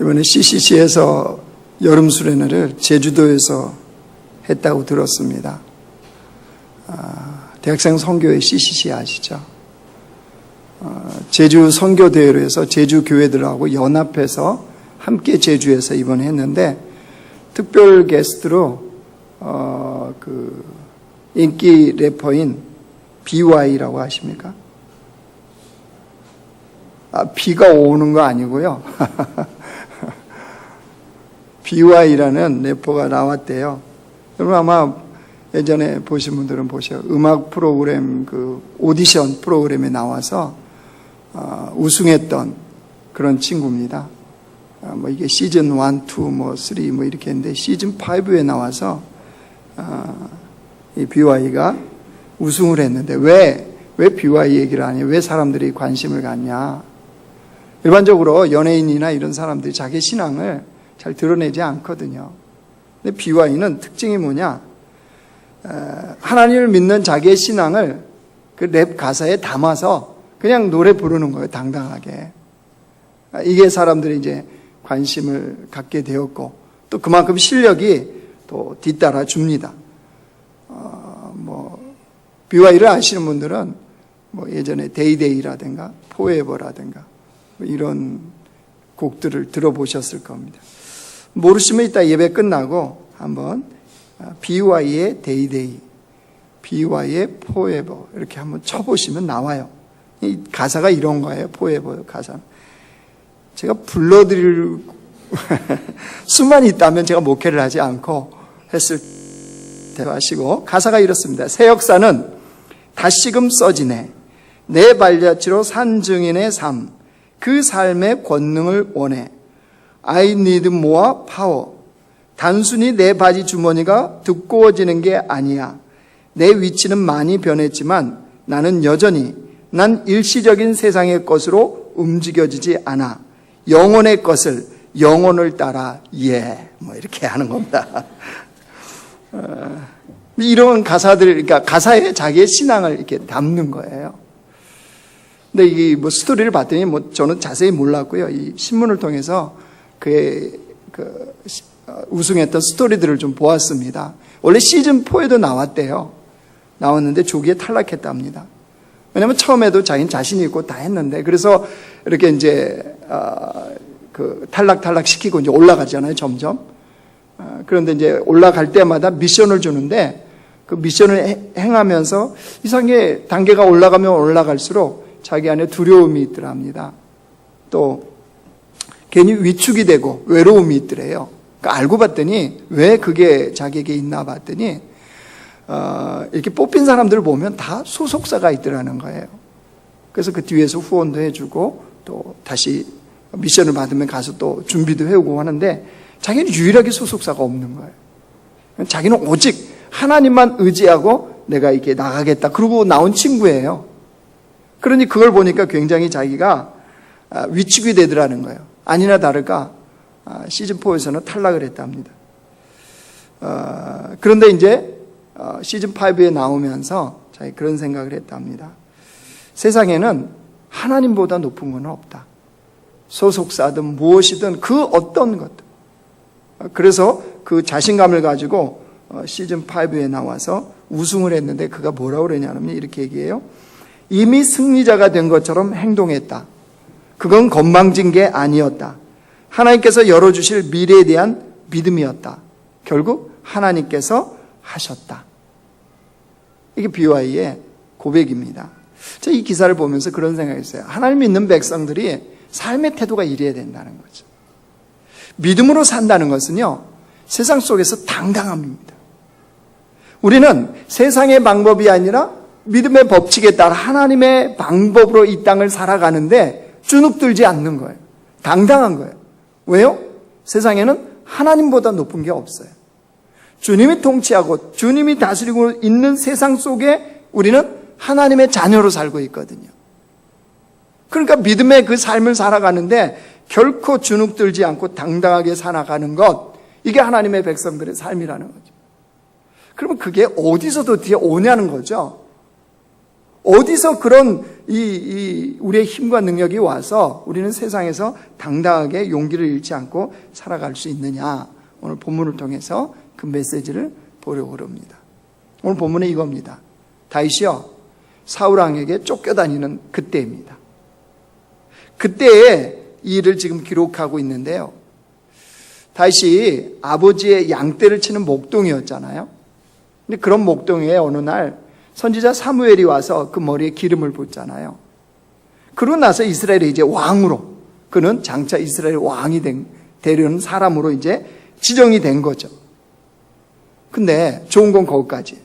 이번에 CCC에서 여름 수련회를 제주도에서 했다고 들었습니다. 대학생 선교회 CCC 아시죠? 제주 선교대회로 해서 제주 교회들하고 연합해서 함께 제주에서 이번에 했는데, 특별 게스트로 그 인기 래퍼인 BY라고 아십니까? 비가 오는 거 아니고요. BY라는 래퍼가 나왔대요. 여러분 아마 예전에 보신 분들은 보셔요. 음악 프로그램 그 오디션 프로그램에 나와서 우승했던 그런 친구입니다. 뭐 이게 시즌 1, 2, 뭐 3 뭐 이렇게 했는데 시즌 5에 나와서 이 BY가 우승을 했는데 왜 BY 얘기를 하냐? 왜 사람들이 관심을 갖냐? 일반적으로 연예인이나 이런 사람들이 자기 신앙을 잘 드러내지 않거든요. 근데 BY는 특징이 뭐냐? 하나님을 믿는 자기의 신앙을 그 랩 가사에 담아서 그냥 노래 부르는 거예요, 당당하게. 이게 사람들이 이제 관심을 갖게 되었고, 또 그만큼 실력이 또 뒤따라 줍니다. BY를 아시는 분들은 뭐 예전에 데이데이라든가 포에버라든가 뭐 이런 곡들을 들어보셨을 겁니다. 모르시면 이따 예배 끝나고 한번 BY의 데이데이, BY의 포에버 이렇게 한번 쳐보시면 나와요. 이 가사가 이런 거예요. 포에버 가사는. 제가 불러드릴 수만 있다면 제가 목회를 하지 않고 했을 대화하시고, 가사가 이렇습니다. 새 역사는 다시금 써지네. 내 발자취로 산 증인의 삶, 그 삶의 권능을 원해. I need more power. 단순히 내 바지 주머니가 두꺼워지는 게 아니야. 내 위치는 많이 변했지만 나는 여전히 난 일시적인 세상의 것으로 움직여지지 않아. 영혼의 것을 영혼을 따라 뭐 이렇게 하는 겁니다. 이런 가사들, 그러니까 가사에 자기의 신앙을 이렇게 담는 거예요. 근데 이 뭐 스토리를 봤더니 뭐 저는 자세히 몰랐고요. 이 신문을 통해서 그의 우승했던 스토리들을 좀 보았습니다. 원래 시즌 4에도 나왔대요. 나왔는데 조기에 탈락했답니다. 왜냐면 처음에도 자기는 자신이 있고 다 했는데, 그래서 이렇게 이제 탈락 시키고 이제 올라가잖아요, 점점. 그런데 이제 올라갈 때마다 미션을 주는데, 그 미션을 행하면서 이상하게 단계가 올라가면 올라갈수록 자기 안에 두려움이 있더랍니다. 또 괜히 위축이 되고 외로움이 있더래요. 그러니까 알고 봤더니 왜 그게 자기에게 있나 봤더니 이렇게 뽑힌 사람들을 보면 다 소속사가 있더라는 거예요. 그래서 그 뒤에서 후원도 해주고 또 다시 미션을 받으면 가서 또 준비도 해오고 하는데, 자기는 유일하게 소속사가 없는 거예요. 자기는 오직 하나님만 의지하고 내가 이렇게 나가겠다 그러고 나온 친구예요. 그러니 그걸 보니까 굉장히 자기가 위축이 되더라는 거예요. 아니나 다를까 시즌4에서는 탈락을 했답니다. 그런데 이제 시즌5에 나오면서 자기 그런 생각을 했답니다. 세상에는 하나님보다 높은 건 없다. 소속사든 무엇이든 그 어떤 것도. 그래서 그 자신감을 가지고 시즌5에 나와서 우승을 했는데, 그가 뭐라고 그러냐면 이렇게 얘기해요. 이미 승리자가 된 것처럼 행동했다. 그건 건방진 게 아니었다. 하나님께서 열어주실 미래에 대한 믿음이었다. 결국 하나님께서 하셨다. 이게 BY의 고백입니다. 제가 이 기사를 보면서 그런 생각이 있어요. 하나님 믿는 백성들이 삶의 태도가 이래야 된다는 거죠. 믿음으로 산다는 것은요, 세상 속에서 당당함입니다. 우리는 세상의 방법이 아니라 믿음의 법칙에 따라 하나님의 방법으로 이 땅을 살아가는데 주눅들지 않는 거예요. 당당한 거예요. 왜요? 세상에는 하나님보다 높은 게 없어요. 주님이 통치하고 주님이 다스리고 있는 세상 속에 우리는 하나님의 자녀로 살고 있거든요. 그러니까 믿음의 그 삶을 살아가는데 결코 주눅들지 않고 당당하게 살아가는 것, 이게 하나님의 백성들의 삶이라는 거죠. 그러면 그게 어디서 도대체 오냐는 거죠. 어디서 그런 우리의 힘과 능력이 와서 우리는 세상에서 당당하게 용기를 잃지 않고 살아갈 수 있느냐? 오늘 본문을 통해서 그 메시지를 보려고 합니다. 오늘 본문은 이겁니다. 다윗이요, 사울 왕에게 쫓겨다니는 그때입니다. 그때의 일을 지금 기록하고 있는데요. 다윗이 아버지의 양떼를 치는 목동이었잖아요. 근데 그런 목동에 어느 날 선지자 사무엘이 와서 그 머리에 기름을 붓잖아요. 그러고 나서 이스라엘의 이제 왕으로, 그는 장차 이스라엘 왕이 되려는 사람으로 이제 지정이 된 거죠. 근데 좋은 건 거기까지.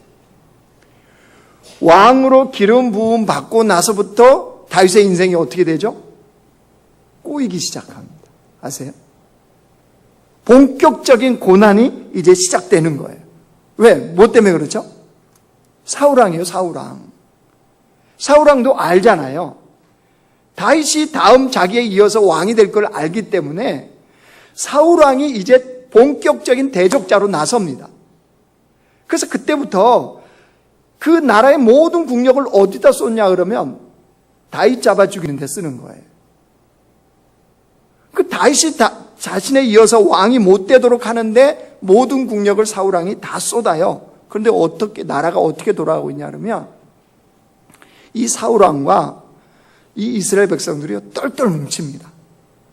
왕으로 기름 부음 받고 나서부터 다윗의 인생이 어떻게 되죠? 꼬이기 시작합니다. 아세요? 본격적인 고난이 이제 시작되는 거예요. 왜? 뭐 때문에 그렇죠? 사울왕이에요, 사울왕. 사울왕도 알잖아요. 다윗이 다음 자기에 이어서 왕이 될 걸 알기 때문에 사울왕이 이제 본격적인 대적자로 나섭니다. 그래서 그때부터 그 나라의 모든 국력을 어디다 쏟냐 그러면 다윗 잡아 죽이는 데 쓰는 거예요. 그 다윗이 자신에 이어서 왕이 못 되도록 하는데 모든 국력을 사울왕이 다 쏟아요. 그런데 어떻게, 나라가 어떻게 돌아가고 있냐 그러면 이 사울왕과 이 이스라엘 백성들이 똘똘 뭉칩니다.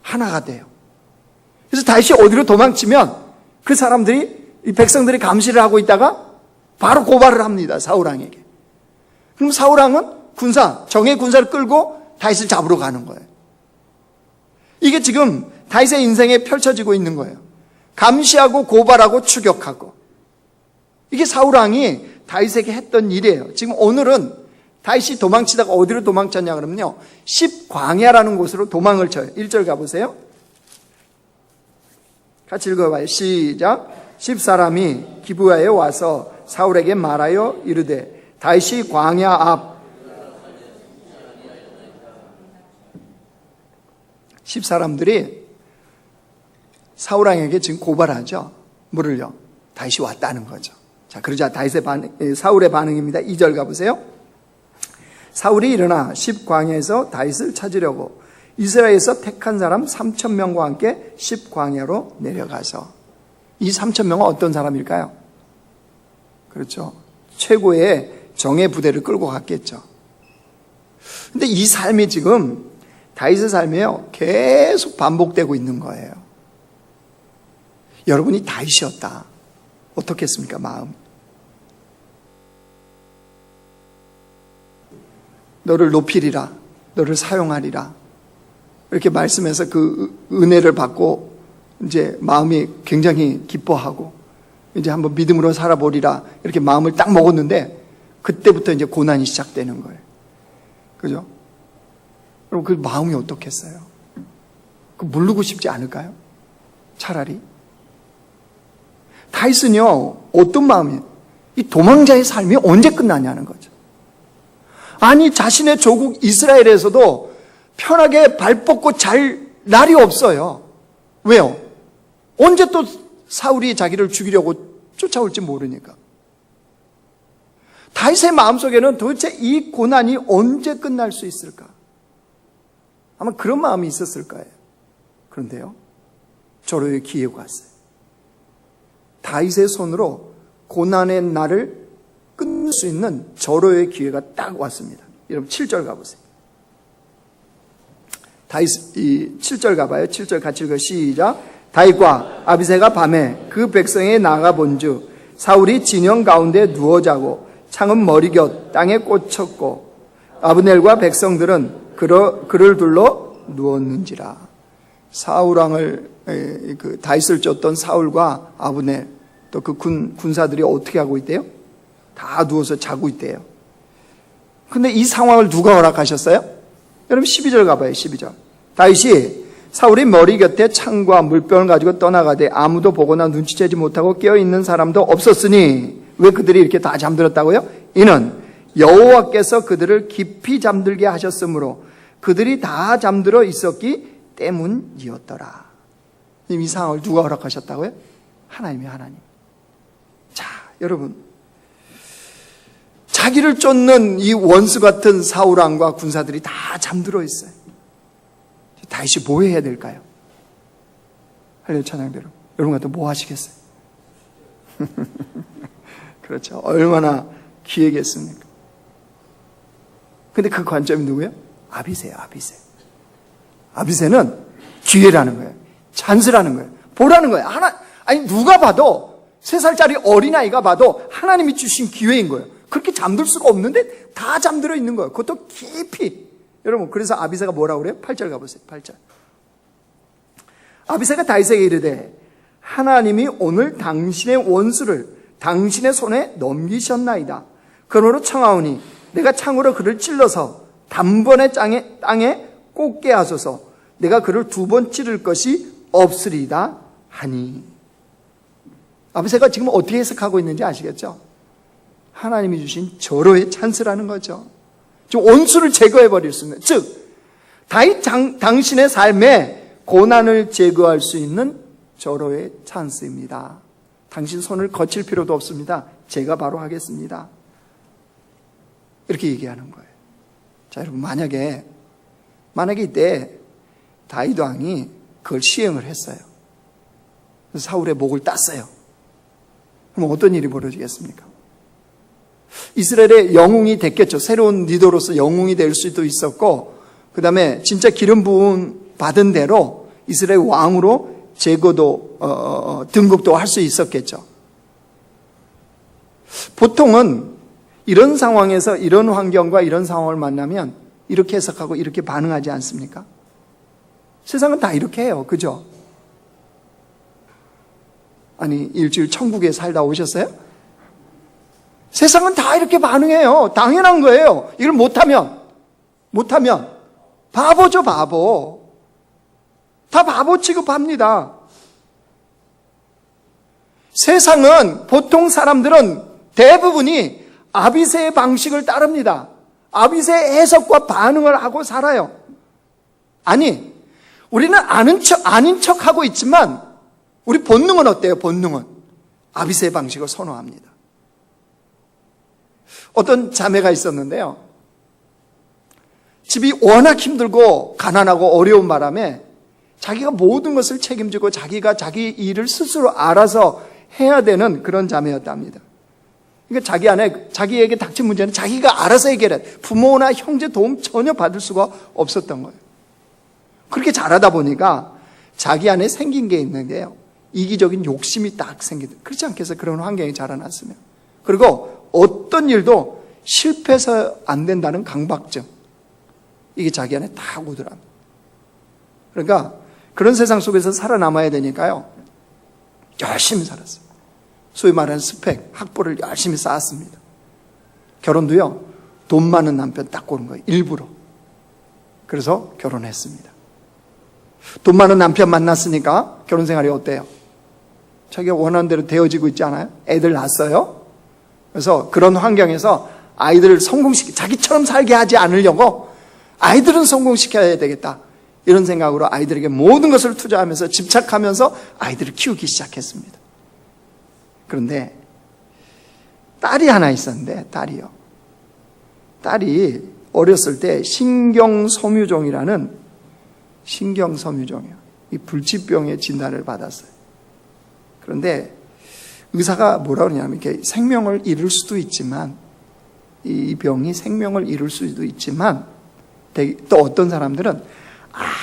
하나가 돼요. 그래서 다윗이 어디로 도망치면 그 사람들이, 이 백성들이 감시를 하고 있다가 바로 고발을 합니다. 사울왕에게. 그럼 사울왕은 정예 군사를 끌고 다윗을 잡으러 가는 거예요. 이게 지금 다윗의 인생에 펼쳐지고 있는 거예요. 감시하고 고발하고 추격하고. 이게 사울왕이 다윗에게 했던 일이에요. 지금 오늘은 다윗이 도망치다가 어디로 도망쳤냐 그러면요, 십광야라는 곳으로 도망을 쳐요. 1절 가보세요. 같이 읽어봐요. 시작. 10사람이 기브야에 와서 사울에게 말하여 이르되 다윗이 광야 앞 10사람들이 사울왕에게 지금 고발하죠. 뭐를요? 다윗이 왔다는 거죠. 자, 그러자 사울의 반응입니다. 2절 가보세요. 사울이 일어나 십광야에서 다윗을 찾으려고 이스라엘에서 택한 사람 3,000명과 함께 십광야로 내려가서, 이 3,000명은 어떤 사람일까요? 그렇죠. 최고의 정예 부대를 끌고 갔겠죠. 근데 이 삶이 지금 다윗의 삶이에요, 계속 반복되고 있는 거예요. 여러분이 다윗이었다. 어떻겠습니까, 마음? 너를 높이리라, 너를 사용하리라, 이렇게 말씀해서 그 은혜를 받고 이제 마음이 굉장히 기뻐하고 이제 한번 믿음으로 살아보리라, 이렇게 마음을 딱 먹었는데 그때부터 이제 고난이 시작되는 거예요. 그죠? 여러분, 그 마음이 어떻겠어요? 그 모르고 싶지 않을까요? 차라리. 다윗은요, 어떤 마음이에요? 이 도망자의 삶이 언제 끝나냐는 거죠. 아니, 자신의 조국 이스라엘에서도 편하게 발 뻗고 잘 날이 없어요. 왜요? 언제 또 사울이 자기를 죽이려고 쫓아올지 모르니까. 다윗의 마음속에는 도대체 이 고난이 언제 끝날 수 있을까? 아마 그런 마음이 있었을 거예요. 그런데요, 절호의 기회가 왔어요. 다윗의 손으로 고난의 날을 끝낼 수 있는 절호의 기회가 딱 왔습니다. 여러분 7절 가보세요. 다윗, 7절 가봐요. 7절 같이 읽어. 시작. 다윗과 아비새가 밤에 그 백성에 나가 본즉 사울이 진영 가운데 누워 자고 창은 머리 곁 땅에 꽂혔고 아브넬과 백성들은 그를 둘러 누웠는지라. 사울왕을, 그 다윗을 쫓던 사울과 아브넬, 또 그 군사들이 어떻게 하고 있대요? 다 누워서 자고 있대요. 근데 이 상황을 누가 허락하셨어요? 여러분 12절 가봐요. 12절. 다윗이 사울이 머리 곁에 창과 물병을 가지고 떠나가되 아무도 보거나 눈치채지 못하고 깨어있는 사람도 없었으니, 왜 그들이 이렇게 다 잠들었다고요? 이는 여호와께서 그들을 깊이 잠들게 하셨으므로 그들이 다 잠들어 있었기 때문이었더라. 이 상황을 누가 허락하셨다고요? 하나님이. 자, 여러분, 자기를 쫓는 이 원수 같은 사울왕과 군사들이 다 잠들어 있어요. 다윗이 뭐 해야 될까요? 할렐루야 찬양대로. 여러분 같은 뭐 하시겠어요? 그렇죠. 얼마나 기회겠습니까? 근데 그 관점이 누구예요? 아비새예요. 아비새는 기회라는 거예요. 찬스라는 거예요. 보라는 거예요. 아니 누가 봐도 3살짜리 어린아이가 봐도 하나님이 주신 기회인 거예요. 그렇게 잠들 수가 없는데 다 잠들어 있는 거예요. 그것도 깊이. 여러분 그래서 아비새가 뭐라고 그래요? 8절 가보세요. 8절. 아비새가 다윗에게 이르되 하나님이 오늘 당신의 원수를 당신의 손에 넘기셨나이다. 그러므로 청하오니 내가 창으로 그를 찔러서 단번에 땅에 꽂게 하소서. 내가 그를 2번 찌를 것이 없으리이다 하니. 아비새가 지금 어떻게 해석하고 있는지 아시겠죠? 하나님이 주신 절호의 찬스라는 거죠. 지금 원수를 제거해버릴 수 있는, 즉 다윗 당신의 삶에 고난을 제거할 수 있는 절호의 찬스입니다. 당신 손을 거칠 필요도 없습니다. 제가 바로 하겠습니다. 이렇게 얘기하는 거예요. 자, 여러분 만약에 이때 다윗 왕이 그걸 시행을 했어요. 그래서 사울의 목을 땄어요. 그럼 어떤 일이 벌어지겠습니까? 이스라엘의 영웅이 됐겠죠. 새로운 리더로서 영웅이 될 수도 있었고, 그 다음에 진짜 기름 부음 받은 대로 이스라엘 왕으로 제거도 등극도 할 수 있었겠죠. 보통은 이런 상황에서 이런 환경과 이런 상황을 만나면 이렇게 해석하고 이렇게 반응하지 않습니까? 세상은 다 이렇게 해요. 그죠? 아니 일주일 천국에 살다 오셨어요? 세상은 다 이렇게 반응해요. 당연한 거예요. 이걸 못하면 바보죠, 바보. 다 바보 취급합니다. 세상은, 보통 사람들은 대부분이 아비새의 방식을 따릅니다. 아비새의 해석과 반응을 하고 살아요. 아니, 우리는 아닌 척 하고 있지만 우리 본능은 어때요? 본능은 아비새의 방식을 선호합니다. 어떤 자매가 있었는데요. 집이 워낙 힘들고 가난하고 어려운 바람에 자기가 모든 것을 책임지고 자기가 자기 일을 스스로 알아서 해야 되는 그런 자매였답니다. 그러니까 자기에게 닥친 문제는 자기가 알아서 해결해. 부모나 형제 도움 전혀 받을 수가 없었던 거예요. 그렇게 자라다 보니까 자기 안에 생긴 게 있는데요. 이기적인 욕심이 딱 생기다. 그렇지 않겠어요? 그런 환경이 자라났으면. 그리고 어떤 일도 실패해서 안 된다는 강박증. 이게 자기 안에 딱 오더랍니다. 그러니까 그런 세상 속에서 살아남아야 되니까요. 열심히 살았어요. 소위 말하는 스펙, 학벌을 열심히 쌓았습니다. 결혼도요. 돈 많은 남편 딱 고른 거예요. 일부러. 그래서 결혼했습니다. 돈 많은 남편 만났으니까 결혼 생활이 어때요? 자기가 원하는 대로 되어지고 있지 않아요? 애들 낳았어요. 그래서 그런 환경에서 아이들을 자기처럼 살게 하지 않으려고 아이들은 성공시켜야 되겠다. 이런 생각으로 아이들에게 모든 것을 투자하면서 집착하면서 아이들을 키우기 시작했습니다. 그런데 딸이 하나 있었는데, 딸이 어렸을 때 신경섬유종이라는 이 불치병의 진단을 받았어요. 그런데 의사가 뭐라고 그러냐면 이렇게 생명을 잃을 수도 있지만, 이 병이 생명을 잃을 수도 있지만, 또 어떤 사람들은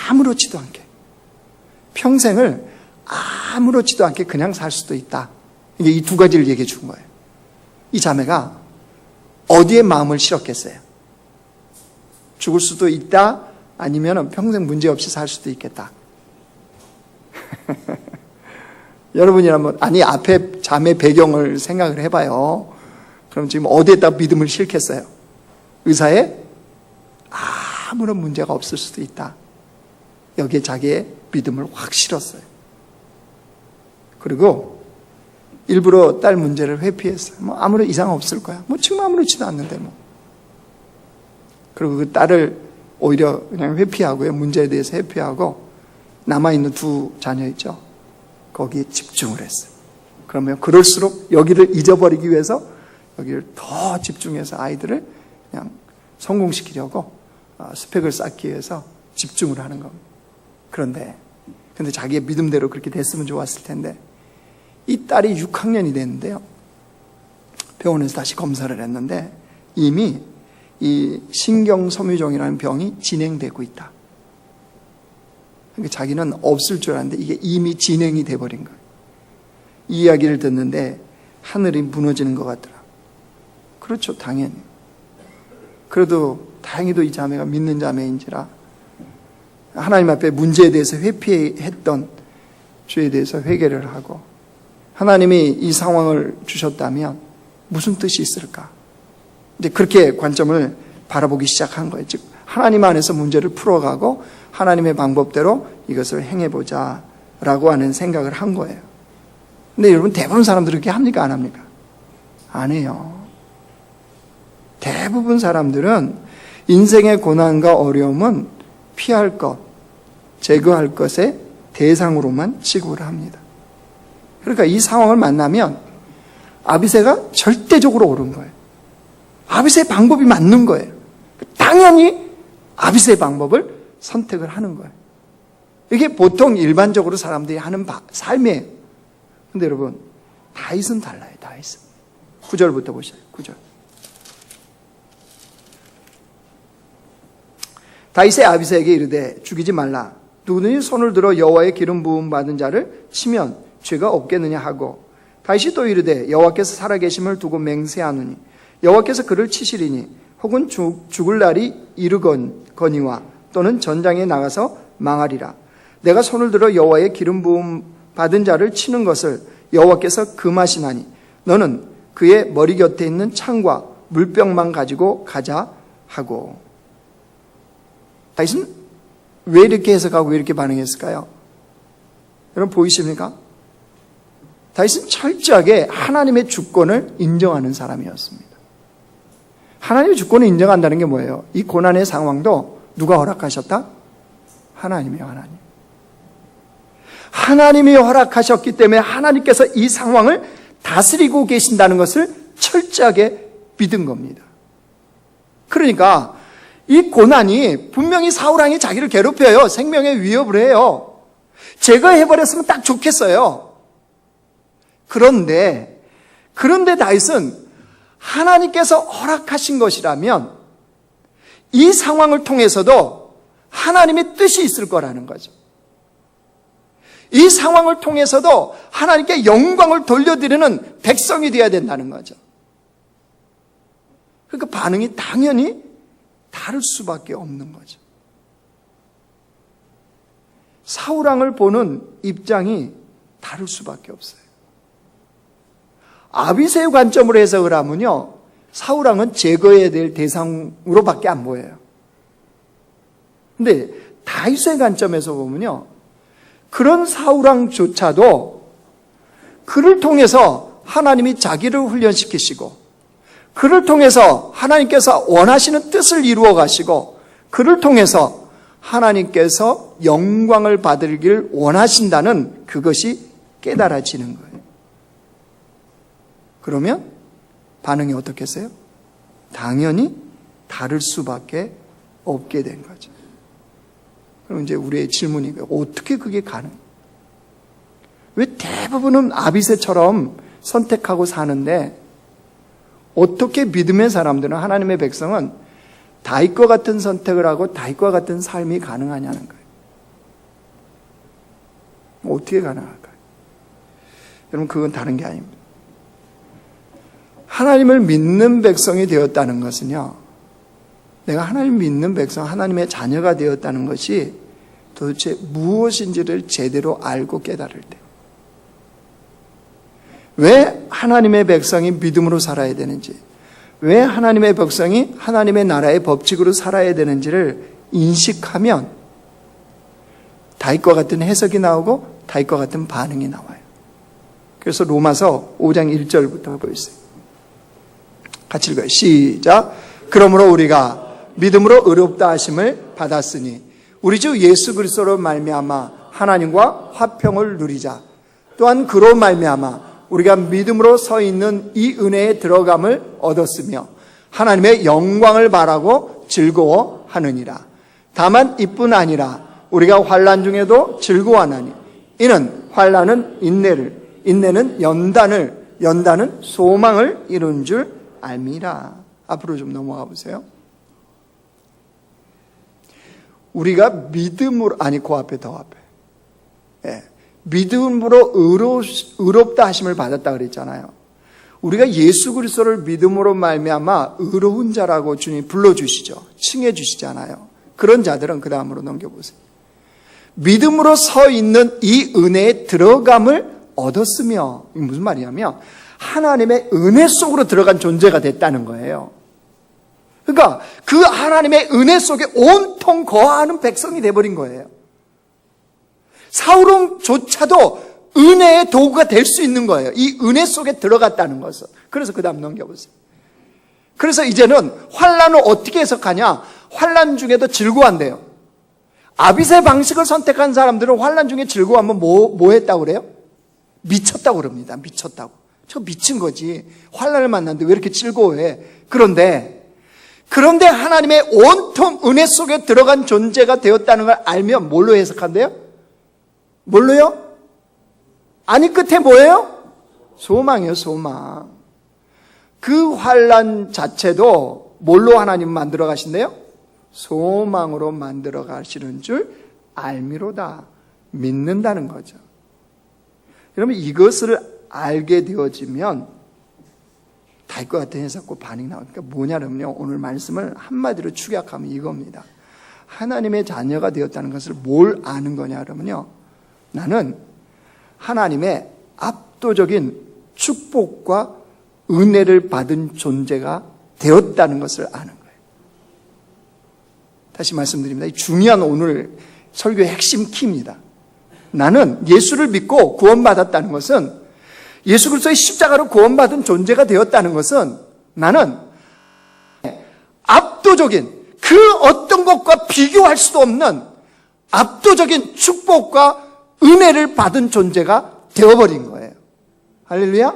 아무렇지도 않게 평생을 아무렇지도 않게 그냥 살 수도 있다. 이게 이 2가지를 얘기해 준 거예요. 이 자매가 어디에 마음을 실었겠어요? 죽을 수도 있다, 아니면 평생 문제없이 살 수도 있겠다. 여러분이라면, 앞에 자매 배경을 생각을 해봐요. 그럼 지금 어디에다 믿음을 실겠어요? 의사에 아무런 문제가 없을 수도 있다. 여기에 자기의 믿음을 확 실었어요. 그리고 일부러 딸 문제를 회피했어요. 아무런 이상 없을 거야. 지금 아무렇지도 않는데 그리고 그 딸을 오히려 그냥 회피하고요. 문제에 대해서 회피하고 남아있는 2 자녀 있죠. 거기에 집중을 했어요. 그러면 그럴수록 여기를 잊어버리기 위해서 여기를 더 집중해서 아이들을 그냥 성공시키려고 스펙을 쌓기 위해서 집중을 하는 겁니다. 근데 자기의 믿음대로 그렇게 됐으면 좋았을 텐데 이 딸이 6학년이 됐는데요. 병원에서 다시 검사를 했는데 이미 이 신경섬유종이라는 병이 진행되고 있다. 그러니까 자기는 없을 줄 알았는데 이게 이미 진행이 돼버린 거예요. 이 이야기를 듣는데 하늘이 무너지는 것 같더라. 그렇죠, 당연히. 그래도 다행히도 이 자매가 믿는 자매인지라 하나님 앞에 문제에 대해서 회피했던 죄에 대해서 회개를 하고 하나님이 이 상황을 주셨다면 무슨 뜻이 있을까? 이제 그렇게 관점을 바라보기 시작한 거예요. 즉 하나님 안에서 문제를 풀어가고 하나님의 방법대로 이것을 행해보자 라고 하는 생각을 한 거예요. 근데 여러분 대부분 사람들이 그렇게 합니까? 안 합니까? 안 해요. 대부분 사람들은 인생의 고난과 어려움은 피할 것, 제거할 것의 대상으로만 취급을 합니다. 그러니까 이 상황을 만나면 아비새가 절대적으로 옳은 거예요. 아비새의 방법이 맞는 거예요. 당연히 아비새의 방법을 선택을 하는 거예요. 이게 보통 일반적으로 사람들이 하는 삶이에요. 근데 여러분, 다윗은 달라요. 다윗은. 9절부터 보셔요. 9절. 다윗의 아비새에게 이르되 죽이지 말라. 누구든지 손을 들어 여호와의 기름 부음 받은 자를 치면 죄가 없겠느냐 하고 다윗이 또 이르되 여호와께서 살아계심을 두고 맹세하노니 여호와께서 그를 치시리니 혹은 죽을 날이 이르거니와 또는 전장에 나가서 망하리라. 내가 손을 들어 여호와의 기름 부음 받은 자를 치는 것을 여호와께서 금하시나니 너는 그의 머리 곁에 있는 창과 물병만 가지고 가자 하고. 다윗은 왜 이렇게 해석하고 왜 이렇게 반응했을까요? 여러분 보이십니까? 다윗은 철저하게 하나님의 주권을 인정하는 사람이었습니다. 하나님의 주권을 인정한다는 게 뭐예요? 이 고난의 상황도 누가 허락하셨다? 하나님이요, 하나님. 하나님이 허락하셨기 때문에 하나님께서 이 상황을 다스리고 계신다는 것을 철저하게 믿은 겁니다. 그러니까 이 고난이 분명히 사울왕이 자기를 괴롭혀요. 생명에 위협을 해요. 제거해버렸으면 딱 좋겠어요. 그런데 다윗은 하나님께서 허락하신 것이라면 이 상황을 통해서도 하나님의 뜻이 있을 거라는 거죠. 이 상황을 통해서도 하나님께 영광을 돌려드리는 백성이 되어야 된다는 거죠. 그러니까 반응이 당연히 다를 수밖에 없는 거죠. 사울왕을 보는 입장이 다를 수밖에 없어요. 아비새의 관점으로 해석을 하면요, 사울왕은 제거해야 될 대상으로밖에 안 보여요. 근데 다윗의 관점에서 보면요, 그런 사울왕조차도 그를 통해서 하나님이 자기를 훈련시키시고 그를 통해서 하나님께서 원하시는 뜻을 이루어 가시고 그를 통해서 하나님께서 영광을 받으길 원하신다는 그것이 깨달아지는 거예요. 그러면 반응이 어떻겠어요? 당연히 다를 수밖에 없게 된 거죠. 그럼 이제 우리의 질문이 어떻게 그게 가능해요? 왜 대부분은 아비새처럼 선택하고 사는데 어떻게 믿음의 사람들은, 하나님의 백성은 다윗과 같은 선택을 하고 다윗과 같은 삶이 가능하냐는 거예요. 어떻게 가능할까요? 여러분, 그건 다른 게 아닙니다. 하나님을 믿는 백성이 되었다는 것은요, 내가 하나님 믿는 백성, 하나님의 자녀가 되었다는 것이 도대체 무엇인지를 제대로 알고 깨달을 때, 왜 하나님의 백성이 믿음으로 살아야 되는지, 왜 하나님의 백성이 하나님의 나라의 법칙으로 살아야 되는지를 인식하면 다윗과 같은 해석이 나오고 다윗과 같은 반응이 나와요. 그래서 로마서 5장 1절부터 보였어요. 같이 읽어요. 시작. 그러므로 우리가 믿음으로 의롭다 하심을 받았으니 우리 주 예수 그리스도로 말미암아 하나님과 화평을 누리자. 또한 그로 말미암아 우리가 믿음으로 서 있는 이 은혜에 들어감을 얻었으며 하나님의 영광을 바라고 즐거워하느니라. 다만 이뿐 아니라 우리가 환난 중에도 즐거워하나니 이는 환난은 인내를, 인내는 연단은 소망을 이룬 줄 알미라. 앞으로 좀 넘어가 보세요. 우리가 믿음으로, 아니 그 앞에 더 앞에, 믿음으로 의롭다 하심을 받았다 그랬잖아요. 우리가 예수 그리스도를 믿음으로 말미암아 의로운 자라고 주님이 불러주시죠. 칭해 주시잖아요. 그런 자들은 그 다음으로 넘겨보세요. 믿음으로 서 있는 이 은혜에 들어감을 얻었으며, 이게 무슨 말이냐면 하나님의 은혜 속으로 들어간 존재가 됐다는 거예요. 그러니까 그 하나님의 은혜 속에 온통 거하는 백성이 돼버린 거예요. 사울왕조차도 은혜의 도구가 될 수 있는 거예요. 이 은혜 속에 들어갔다는 것은. 그래서 그 다음 넘겨보세요. 그래서 이제는 환난을 어떻게 해석하냐? 환난 중에도 즐거워한대요. 아비새 방식을 선택한 사람들은 환난 중에 즐거워하면 뭐 했다고 그래요? 미쳤다고 그럽니다. 미쳤다고. 저 미친 거지. 환난을 만났는데 왜 이렇게 즐거워해? 그런데 하나님의 온통 은혜 속에 들어간 존재가 되었다는 걸 알면 뭘로 해석한대요? 뭘로요? 아니 끝에 뭐예요? 소망이에요. 소망. 그 환난 자체도 뭘로 하나님 만들어 가신대요? 소망으로 만들어 가시는 줄 알미로다. 믿는다는 거죠. 여러분 이것을 알게 되어지면 달 것 같은 해석과 반응이 나오니까 뭐냐면요, 오늘 말씀을 한마디로 축약하면 이겁니다. 하나님의 자녀가 되었다는 것을 뭘 아는 거냐 그러면요, 나는 하나님의 압도적인 축복과 은혜를 받은 존재가 되었다는 것을 아는 거예요. 다시 말씀드립니다. 이 중요한 오늘 설교의 핵심 키입니다. 나는 예수를 믿고 구원받았다는 것은, 예수 그리스도의 십자가로 구원받은 존재가 되었다는 것은, 나는 압도적인 그 어떤 것과 비교할 수도 없는 압도적인 축복과 은혜를 받은 존재가 되어버린 거예요. 할렐루야.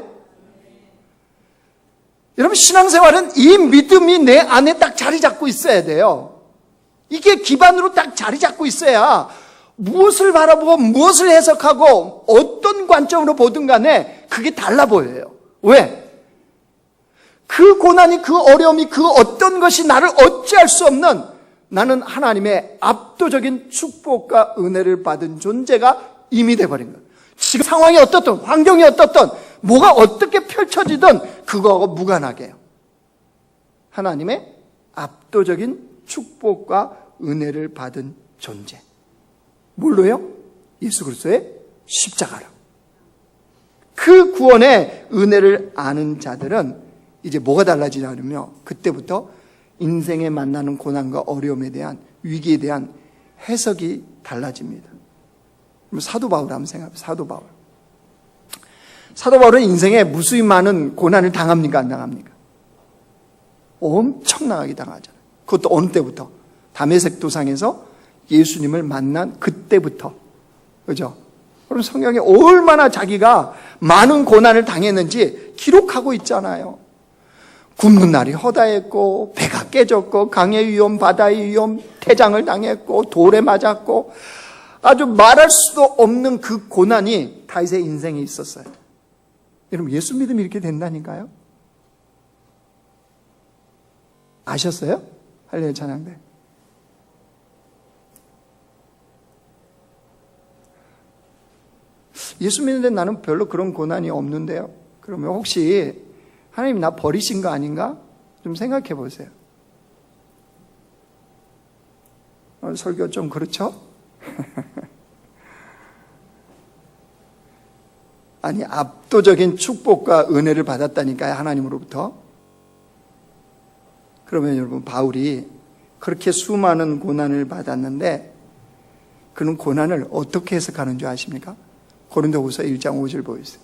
여러분 신앙생활은 이 믿음이 내 안에 딱 자리 잡고 있어야 돼요. 이게 기반으로 딱 자리 잡고 있어야 무엇을 바라보고 무엇을 해석하고 어떤 관점으로 보든 간에 그게 달라 보여요. 왜? 그 고난이, 그 어려움이, 그 어떤 것이 나를 어찌할 수 없는, 나는 하나님의 압도적인 축복과 은혜를 받은 존재가 이미 돼버린 거예요. 지금 상황이 어떻든, 환경이 어떻든, 뭐가 어떻게 펼쳐지든 그거하고 무관하게요. 하나님의 압도적인 축복과 은혜를 받은 존재. 뭘로요? 예수 그리스도의 십자가로. 그 구원의 은혜를 아는 자들은 이제 뭐가 달라지냐면요, 그때부터 인생에 만나는 고난과 어려움에 대한, 위기에 대한 해석이 달라집니다. 사도 바울 한번 생각해보세요. 사도 바울은 인생에 무수히 많은 고난을 당합니까? 안 당합니까? 엄청나게 당하잖아요. 그것도 어느 때부터? 다메섹 도상에서 예수님을 만난 그때부터. 그죠? 그럼 성경에 얼마나 자기가 많은 고난을 당했는지 기록하고 있잖아요. 굶는 날이 허다했고, 배가 깨졌고, 강의 위험, 바다의 위험, 태장을 당했고, 돌에 맞았고, 아주 말할 수도 없는 그 고난이 다윗의 인생에 있었어요. 여러분 예수 믿음이 이렇게 된다니까요. 아셨어요? 할렐루야 찬양대. 예수 믿는데 나는 별로 그런 고난이 없는데요. 그러면 혹시 하나님 나 버리신 거 아닌가? 좀 생각해 보세요. 설교 좀 그렇죠? 아니 압도적인 축복과 은혜를 받았다니까요, 하나님으로부터. 그러면 여러분 바울이 그렇게 수많은 고난을 받았는데 그런 고난을 어떻게 해석하는 줄 아십니까? 고린도후서 1장 5절 보여주세요.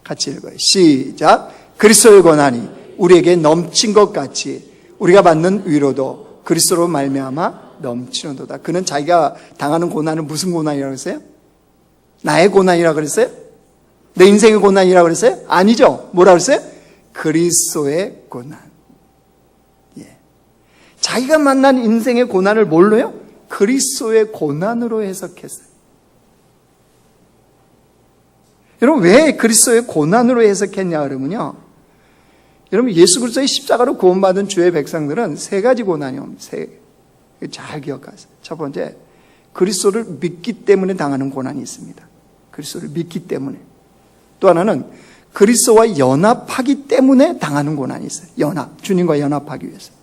같이 읽어요. 시작. 그리스도의 고난이 우리에게 넘친 것 같이 우리가 받는 위로도 그리스도로 말미암아 넘치는도다. 그는 자기가 당하는 고난은 무슨 고난이라고 했어요? 나의 고난이라고 그랬어요? 내 인생의 고난이라고 그랬어요? 아니죠. 뭐라고 그랬어요? 그리스도의 고난. 예. 자기가 만난 인생의 고난을 뭘로요? 그리스도의 고난으로 해석했어요. 여러분, 왜 그리스도의 고난으로 해석했냐 그러면요, 여러분, 예수 그리스도의 십자가로 구원받은 주의 백성들은 세 가지 고난이 옵니다. 잘 기억하세요. 첫 번째, 그리스도를 믿기 때문에 당하는 고난이 있습니다. 그리스도를 믿기 때문에. 또 하나는 그리스도와 연합하기 때문에 당하는 고난이 있어요. 연합, 주님과 연합하기 위해서.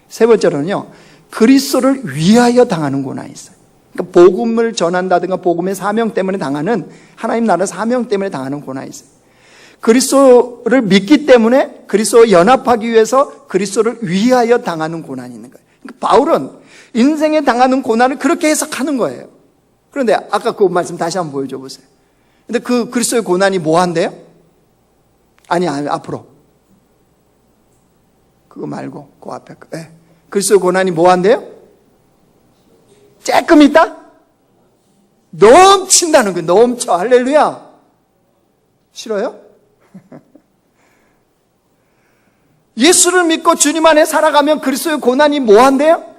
세 번째로는요, 그리스도를 위하여 당하는 고난이 있어요. 그러니까 복음을 전한다든가 복음의 사명 때문에 당하는, 하나님 나라 사명 때문에 당하는 고난이 있어요. 그리스도를 믿기 때문에 그리스도와 연합하기 위해서 그리스도를 위하여 당하는 고난이 있는 거예요. 그러니까 바울은 인생에 당하는 고난을 그렇게 해석하는 거예요. 그런데 아까 그 말씀 다시 한번 보여줘 보세요. 근데 그 그리스도의 고난이 뭐 한대요? 아니, 앞으로. 그거 말고 그 앞에 거. 네. 그리스도의 고난이 뭐 한대요? 조금 있다? 넘친다는 거예요. 넘쳐. 할렐루야. 싫어요? 예수를 믿고 주님 안에 살아가면 그리스도의 고난이 뭐 한대요?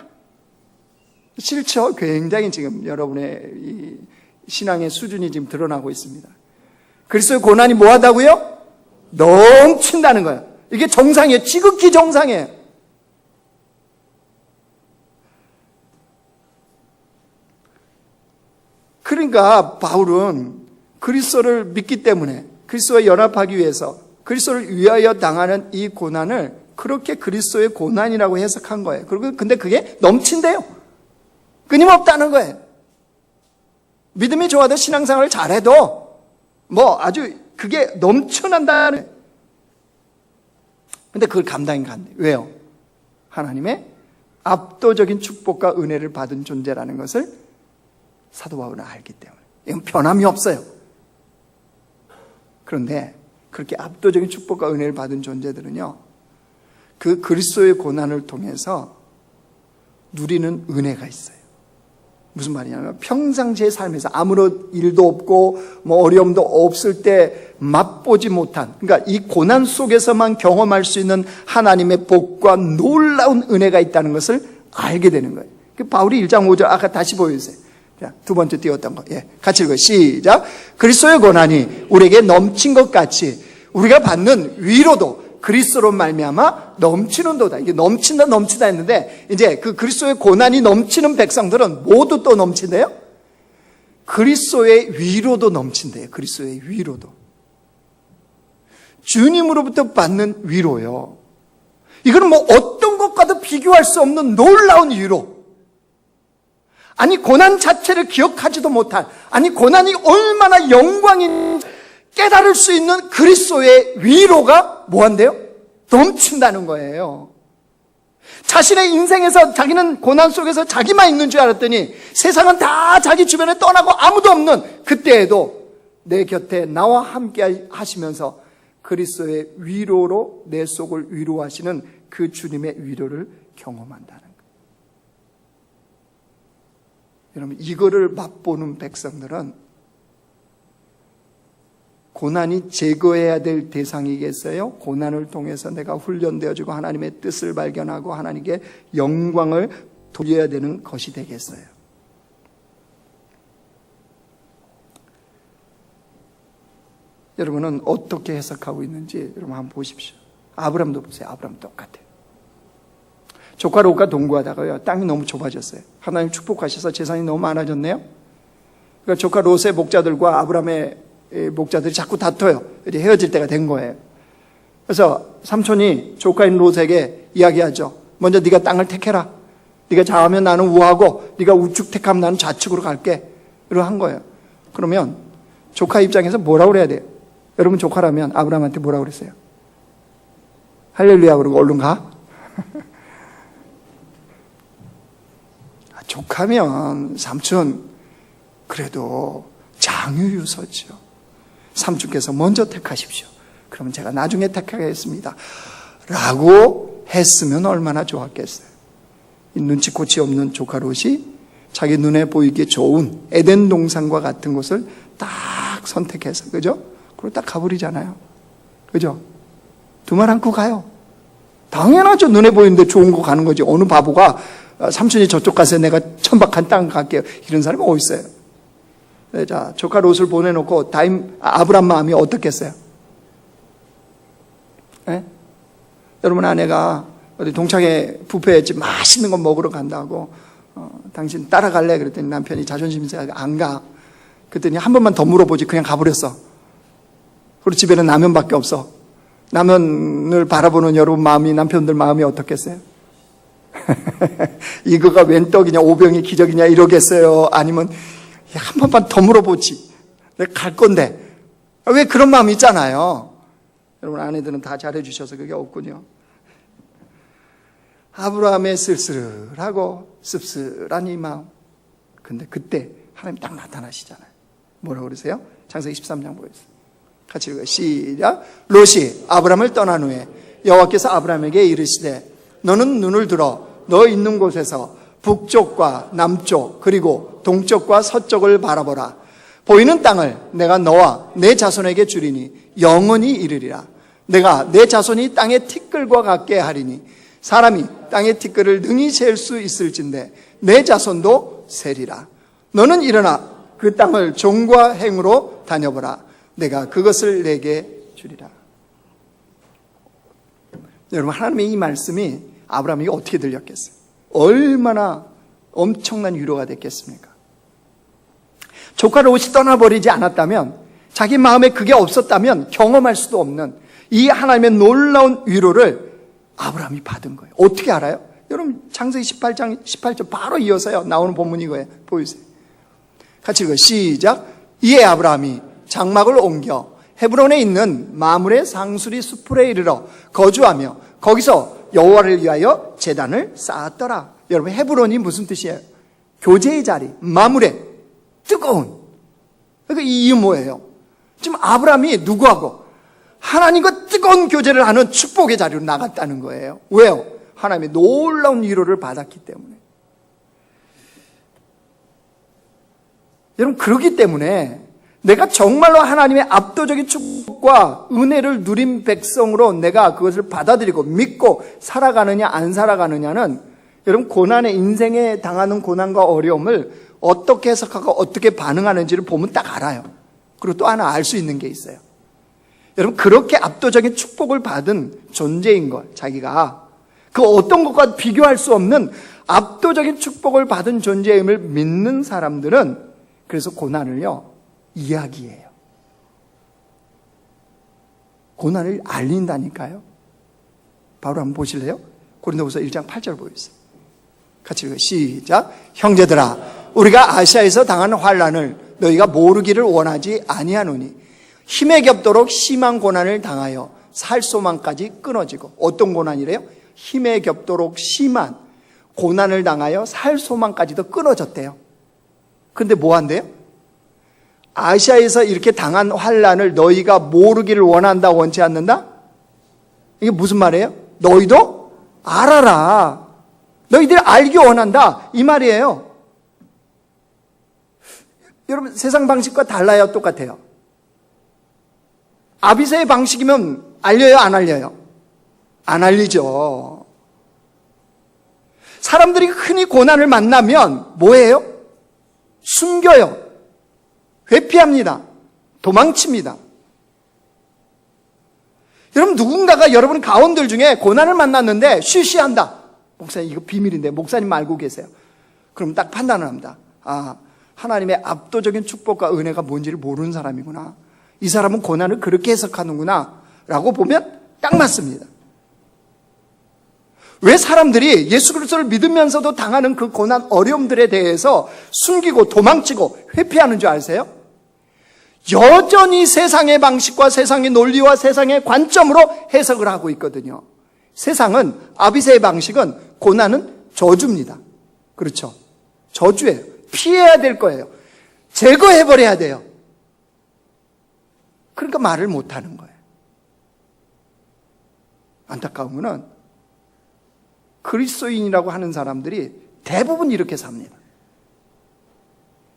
싫죠? 굉장히 지금 여러분의 이 신앙의 수준이 지금 드러나고 있습니다. 그리스도의 고난이 뭐 하다고요? 넘친다는 거예요. 이게 정상이에요. 지극히 정상이에요. 그러니까 바울은 그리스도를 믿기 때문에 그리스도와 연합하기 위해서 그리스도를 위하여 당하는 이 고난을 그렇게 그리스도의 고난이라고 해석한 거예요. 그리고 근데 그게 넘친대요. 끊임없다는 거예요. 믿음이 좋아도 신앙생활을 잘해도 뭐 아주 그게 넘쳐난다는 거예요. 근데 그걸 감당이 안 돼요. 왜요? 하나님의 압도적인 축복과 은혜를 받은 존재라는 것을 사도 바울은 알기 때문에. 이건 변함이 없어요. 그런데 그렇게 압도적인 축복과 은혜를 받은 존재들은요, 그 그리스도의 고난을 통해서 누리는 은혜가 있어요. 무슨 말이냐면 평상시의 삶에서 아무런 일도 없고 뭐 어려움도 없을 때 맛보지 못한, 그러니까 이 고난 속에서만 경험할 수 있는 하나님의 복과 놀라운 은혜가 있다는 것을 알게 되는 거예요. 바울이 1장 5절 아까 다시 보여주세요. 자, 두 번째 띄웠던 거. 예, 같이 읽어요. 시작. 그리스도의 고난이 우리에게 넘친 것 같이 우리가 받는 위로도 그리스도로 말미암아 넘치는도다. 이게 넘친다 했는데 이제 그 그리스도의 고난이 넘치는 백성들은 모두 또 넘친대요. 그리스도의 위로도 넘친대요. 그리스도의 위로도. 주님으로부터 받는 위로요. 이거는 뭐 어떤 것과도 비교할 수 없는 놀라운 위로. 아니 고난 자체를 기억하지도 못할, 아니 고난이 얼마나 영광인 깨달을 수 있는 그리스도의 위로가 뭐한대요? 넘친다는 거예요. 자신의 인생에서 자기는 고난 속에서 자기만 있는 줄 알았더니 세상은 다 자기 주변에 떠나고 아무도 없는 그때에도 내 곁에 나와 함께 하시면서 그리스도의 위로로 내 속을 위로하시는 그 주님의 위로를 경험한다는 거예요. 여러분, 이거를 맛보는 백성들은 고난이 제거해야 될 대상이겠어요? 고난을 통해서 내가 훈련되어지고 하나님의 뜻을 발견하고 하나님께 영광을 돌려야 되는 것이 되겠어요? 여러분은 어떻게 해석하고 있는지 여러분 한번 보십시오. 아브람도 보세요. 아브람 똑같아요. 조카 롯과 동거하다가요, 땅이 너무 좁아졌어요. 하나님 축복하셔서 재산이 너무 많아졌네요. 그러니까 조카 롯의 목자들과 아브람의 목자들이 자꾸 다퉈요. 이제 헤어질 때가 된 거예요. 그래서 삼촌이 조카인 롯에게 이야기하죠. 먼저 네가 땅을 택해라. 네가 좌하면 나는 우하고 네가 우측 택하면 나는 좌측으로 갈게. 이러고 한 거예요. 그러면 조카 입장에서 뭐라고 그래야 돼요? 여러분 조카라면 아브람한테 뭐라고 그랬어요? 할렐루야 그러고 얼른 가? 조카면 삼촌 그래도 장유유서죠. 삼촌께서 먼저 택하십시오. 그러면 제가 나중에 택하겠습니다. 라고 했으면 얼마나 좋았겠어요. 이 눈치코치 없는 조카 롯이 자기 눈에 보이기 좋은 에덴 동산과 같은 곳을 딱 선택해서, 그죠? 그리고 딱 가버리잖아요. 그죠? 두 말 안고 가요. 당연하죠. 눈에 보이는데 좋은 거 가는 거지. 어느 바보가 삼촌이 저쪽 가서 내가 천박한 땅 갈게요. 이런 사람이 어디 있어요? 네, 자, 조카 롯을 보내놓고 아브람 마음이 어떻겠어요? 네? 여러분 아내가 어디 동창회 뷔페에 집 맛있는 거 먹으러 간다고 당신 따라갈래? 그랬더니 남편이 자존심 상해서 안 가. 그랬더니 한 번만 더 물어보지 그냥 가버렸어. 그리고 집에는 라면밖에 없어. 라면을 바라보는 여러분 마음이, 남편들 마음이 어떻겠어요? 이거가 웬 떡이냐, 오병이 기적이냐 이러겠어요? 아니면 한 번만 더 물어보지. 내가 갈 건데. 왜 그런 마음이 있잖아요. 여러분 아내들은 다 잘해주셔서 그게 없군요. 아브라함의 쓸쓸하고 씁쓸한 이 마음. 근데 그때 하나님 딱 나타나시잖아요. 뭐라고 그러세요? 창세기 13장 보겠습니다. 같이 읽어요. 시작. 롯이 아브라함을 떠난 후에 여호와께서 아브라함에게 이르시되 너는 눈을 들어 너 있는 곳에서 북쪽과 남쪽 그리고 동쪽과 서쪽을 바라보라. 보이는 땅을 내가 너와 내 자손에게 주리니 영원히 이르리라. 내가 내 자손이 땅의 티끌과 같게 하리니 사람이 땅의 티끌을 능히 셀 수 있을진데 내 자손도 세리라. 너는 일어나 그 땅을 종과 행으로 다녀보라. 내가 그것을 내게 주리라. 여러분 하나님의 이 말씀이 아브라함에게 어떻게 들렸겠어요? 얼마나 엄청난 위로가 됐겠습니까? 조카 롯이 떠나버리지 않았다면, 자기 마음에 그게 없었다면 경험할 수도 없는 이 하나님의 놀라운 위로를 아브라함이 받은 거예요. 어떻게 알아요? 여러분 창세기 18장 18절 바로 이어서요 나오는 본문이 이거예요. 보이세요? 같이 읽어요. 시작. 이에 아브라함이 장막을 옮겨 헤브론에 있는 마므레 상수리 수풀에 이르러 거주하며 거기서 여호와를 위하여 제단을 쌓았더라. 여러분 헤브론이 무슨 뜻이에요? 교제의 자리, 마므레, 뜨거운. 그러니까 이 이유 뭐예요? 지금 아브라함이 누구하고? 하나님과 뜨거운 교제를 하는 축복의 자리로 나갔다는 거예요. 왜요? 하나님의 놀라운 위로를 받았기 때문에. 여러분 그렇기 때문에 내가 정말로 하나님의 압도적인 축복과 은혜를 누린 백성으로 내가 그것을 받아들이고 믿고 살아가느냐 안 살아가느냐는 여러분 고난의 인생에 당하는 고난과 어려움을 어떻게 해석하고 어떻게 반응하는지를 보면 딱 알아요. 그리고 또 하나 알 수 있는 게 있어요. 여러분 그렇게 압도적인 축복을 받은 존재인 걸, 자기가 그 어떤 것과 비교할 수 없는 압도적인 축복을 받은 존재임을 믿는 사람들은 그래서 고난을요 이야기해요. 고난을 알린다니까요. 바로 한번 보실래요? 고린도후서 1장 8절 보겠습니다. 같이 읽어요. 시작. 형제들아 우리가 아시아에서 당한 환난을 너희가 모르기를 원하지 아니하노니 힘에 겹도록 심한 고난을 당하여 살 소망까지 끊어지고. 어떤 고난이래요? 힘에 겹도록 심한 고난을 당하여 살 소망까지도 끊어졌대요. 근데 뭐 한대요? 아시아에서 이렇게 당한 환난을 너희가 모르기를 원한다, 원치 않는다? 이게 무슨 말이에요? 너희도 알아라. 너희들이 알기 원한다. 이 말이에요. 여러분 세상 방식과 달라요? 똑같아요? 아비새의 방식이면 알려요? 안 알려요? 안 알리죠. 사람들이 흔히 고난을 만나면 뭐예요? 숨겨요. 회피합니다. 도망칩니다. 여러분 누군가가 여러분 가원들 중에 고난을 만났는데 쉬쉬한다. 목사님 이거 비밀인데 목사님 알고 계세요. 그럼 딱 판단을 합니다. 아, 하나님의 압도적인 축복과 은혜가 뭔지를 모르는 사람이구나. 이 사람은 고난을 그렇게 해석하는구나 라고 보면 딱 맞습니다. 왜 사람들이 예수 그리스도를 믿으면서도 당하는 그 고난 어려움들에 대해서 숨기고 도망치고 회피하는 줄 아세요? 여전히 세상의 방식과 세상의 논리와 세상의 관점으로 해석을 하고 있거든요. 세상은, 아비새의 방식은 고난은 저주입니다. 그렇죠? 저주예요. 피해야 될 거예요. 제거해버려야 돼요. 그러니까 말을 못하는 거예요. 안타까운 거는 그리스도인이라고 하는 사람들이 대부분 이렇게 삽니다.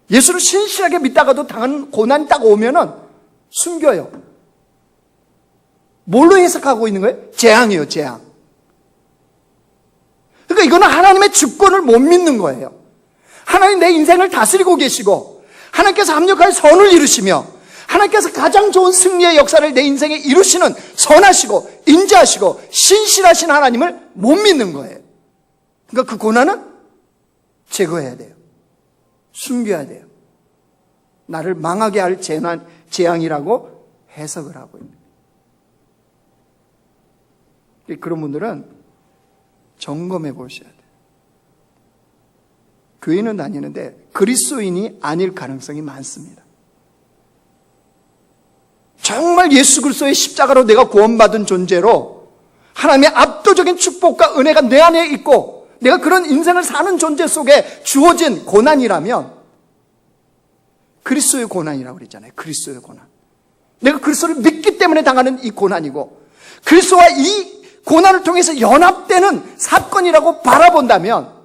예수를 신실하게 믿다가도 당한 고난이 딱 오면은 숨겨요. 뭘로 해석하고 있는 거예요? 재앙이에요, 재앙. 그러니까 이거는 하나님의 주권을 못 믿는 거예요. 하나님 내 인생을 다스리고 계시고 하나님께서 합력하여 선을 이루시며 하나님께서 가장 좋은 승리의 역사를 내 인생에 이루시는 선하시고 인자하시고 신실하신 하나님을 못 믿는 거예요. 그러니까 그 고난은 제거해야 돼요. 숨겨야 돼요. 나를 망하게 할 재앙이라고 해석을 하고 있는 거예요. 그런 분들은 점검해 보셔야 돼요. 교회는 다니는데 그리스도인이 아닐 가능성이 많습니다. 정말 예수 그리스도의 십자가로 내가 구원받은 존재로 하나님의 압도적인 축복과 은혜가 내 안에 있고 내가 그런 인생을 사는 존재 속에 주어진 고난이라면 그리스도의 고난이라고 그랬잖아요. 그리스도의 고난. 내가 그리스도를 믿기 때문에 당하는 이 고난이고 그리스도와 이 고난을 통해서 연합되는 사건이라고 바라본다면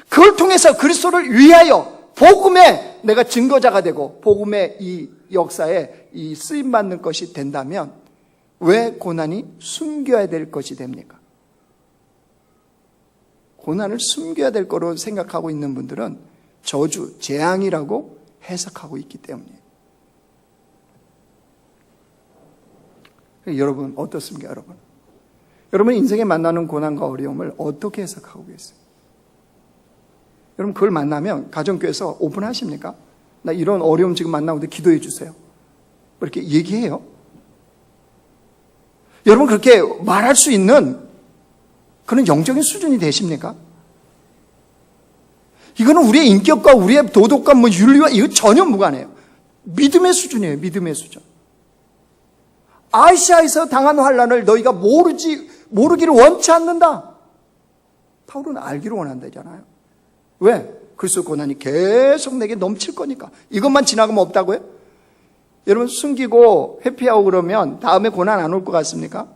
그걸 통해서 그리스도를 위하여 복음의 내가 증거자가 되고 복음의 이 역사에 이 쓰임받는 것이 된다면 왜 고난이 숨겨야 될 것이 됩니까? 고난을 숨겨야 될 거로 생각하고 있는 분들은 저주, 재앙이라고 해석하고 있기 때문이에요. 여러분 어떻습니까, 여러분? 여러분 인생에 만나는 고난과 어려움을 어떻게 해석하고 계세요? 여러분 그걸 만나면 가정교회에서 오픈하십니까? 나 이런 어려움 지금 만나는데 기도해 주세요. 이렇게 얘기해요. 여러분 그렇게 말할 수 있는 그런 영적인 수준이 되십니까? 이거는 우리의 인격과 우리의 도덕과 윤리와 이거 전혀 무관해요. 믿음의 수준이에요. 믿음의 수준. 아시아에서 당한 환난을 너희가 모르기를 원치 않는다. 바울은 알기를 원한다잖아요. 왜? 그리스도 고난이 계속 내게 넘칠 거니까. 이것만 지나가면 없다고요? 여러분 숨기고 회피하고 그러면 다음에 고난 안 올 것 같습니까?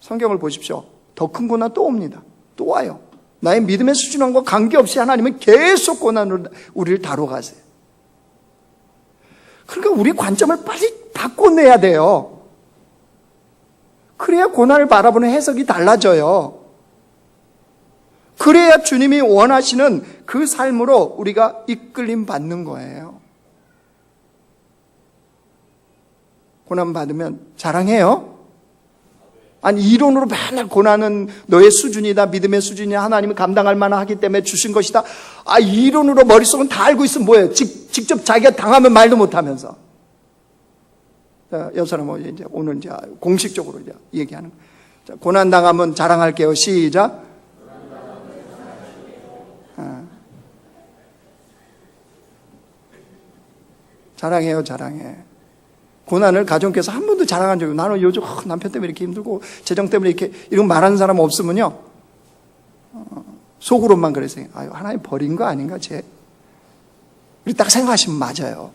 성경을 보십시오. 더 큰 고난 또 옵니다. 또 와요. 나의 믿음의 수준과 관계없이 하나님은 계속 고난으로 우리를 다뤄가세요. 그러니까 우리 관점을 빨리 바꿔내야 돼요. 그래야 고난을 바라보는 해석이 달라져요. 그래야 주님이 원하시는 그 삶으로 우리가 이끌림 받는 거예요. 고난 받으면 자랑해요? 아니 이론으로 맨날 고난은 너의 수준이다, 믿음의 수준이야, 하나님이 감당할 만하기 때문에 주신 것이다. 아 이론으로 머릿속은 다 알고 있으면 뭐예요? 직접 자기가 당하면 말도 못하면서. 여사람 이제 오늘 이제 공식적으로 이제 얘기하는 거예요. 자, 고난 당하면 자랑할게요. 시작. 자랑해요, 자랑해. 고난을 가정께서 한 번도 자랑한 적이 없어요. 나는 요즘 남편 때문에 이렇게 힘들고 재정 때문에 이렇게 이런 말하는 사람 없으면요 속으로만 그래서 아유 하나님 버린 거 아닌가 쟤. 우리 딱 생각하시면 맞아요.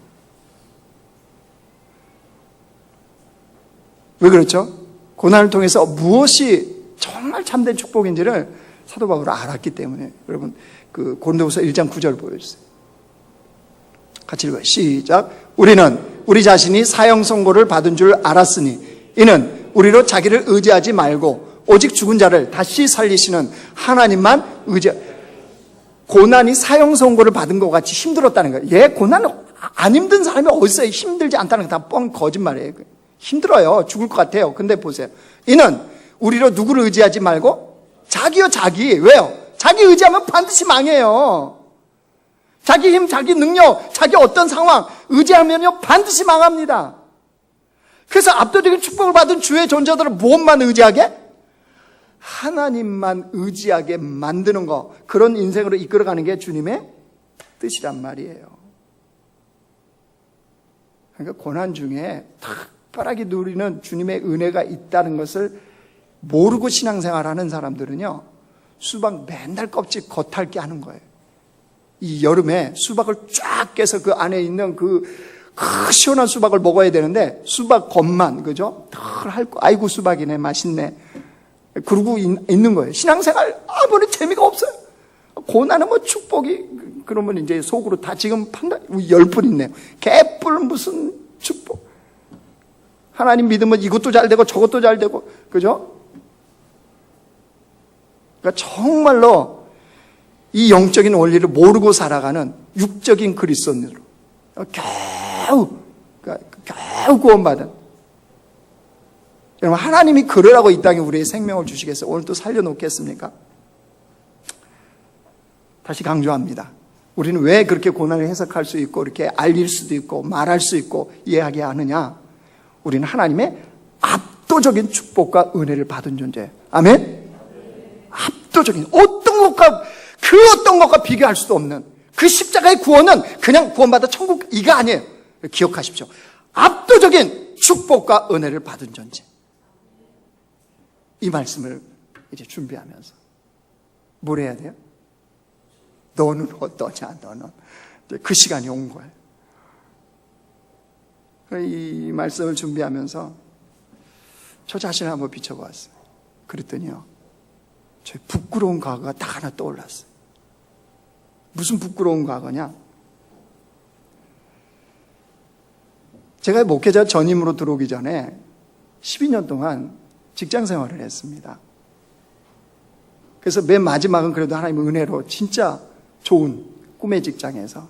왜 그렇죠? 고난을 통해서 무엇이 정말 참된 축복인지를 사도 바울은 알았기 때문에. 여러분 그 고린도후서 1장 9절 보여주세요. 같이 읽어요. 시작. 우리는 우리 자신이 사형 선고를 받은 줄 알았으니 이는 우리로 자기를 의지하지 말고 오직 죽은 자를 다시 살리시는 하나님만 고난이 사형 선고를 받은 것 같이 힘들었다는 거예요. 얘 고난 안 힘든 사람이 어딨어요? 힘들지 않다는 거 다 뻥 거짓말이에요. 힘들어요. 죽을 것 같아요. 근데 보세요. 이는 우리로 누구를 의지하지 말고 자기요 자기. 왜요? 자기 의지하면 반드시 망해요. 자기 힘, 자기 능력, 자기 어떤 상황 의지하면요 반드시 망합니다. 그래서 압도적인 축복을 받은 주의 존재들은 무엇만 의지하게? 하나님만 의지하게 만드는 거, 그런 인생으로 이끌어가는 게 주님의 뜻이란 말이에요. 그러니까 고난 중에 특별하게 누리는 주님의 은혜가 있다는 것을 모르고 신앙생활하는 사람들은요 수박 맨날 껍질 겉핥기 하는 거예요. 이 여름에 수박을 쫙 깨서 그 안에 있는 그 시원한 수박을 먹어야 되는데 수박 겉만 그죠? 덜 핥고 아이고 수박이네 맛있네 그러고 있는 거예요. 신앙생활 아무리 재미가 없어요. 고난은 뭐 축복이 그러면 이제 속으로 다 지금 판단 10분 있네요. 개뿔 무슨 축복. 하나님 믿으면 이것도 잘 되고 저것도 잘 되고, 그죠? 그러니까 정말로 이 영적인 원리를 모르고 살아가는 육적인 그리스도인으로 겨우 구원받은, 여러분, 하나님이 그러라고 이 땅에 우리의 생명을 주시겠어요? 오늘 또 살려놓겠습니까? 다시 강조합니다. 우리는 왜 그렇게 고난을 해석할 수 있고 이렇게 알릴 수도 있고 말할 수 있고 이해하게 하느냐? 우리는 하나님의 압도적인 축복과 은혜를 받은 존재예요. 아멘? 압도적인, 어떤 것과 비교할 수도 없는 그 십자가의 구원은 그냥 구원받아 천국, 이거 아니에요. 기억하십시오. 압도적인 축복과 은혜를 받은 존재. 이 말씀을 이제 준비하면서 뭘 해야 돼요? 너는 어떠냐, 너는. 그 시간이 온 거예요. 이 말씀을 준비하면서 저 자신을 한번 비춰보았어요. 그랬더니요, 저희 부끄러운 과거가 딱 하나 떠올랐어요. 무슨 부끄러운 과거냐? 제가 목회자 전임으로 들어오기 전에 12년 동안 직장 생활을 했습니다. 그래서 맨 마지막은 그래도 하나님의 은혜로 진짜 좋은 꿈의 직장에서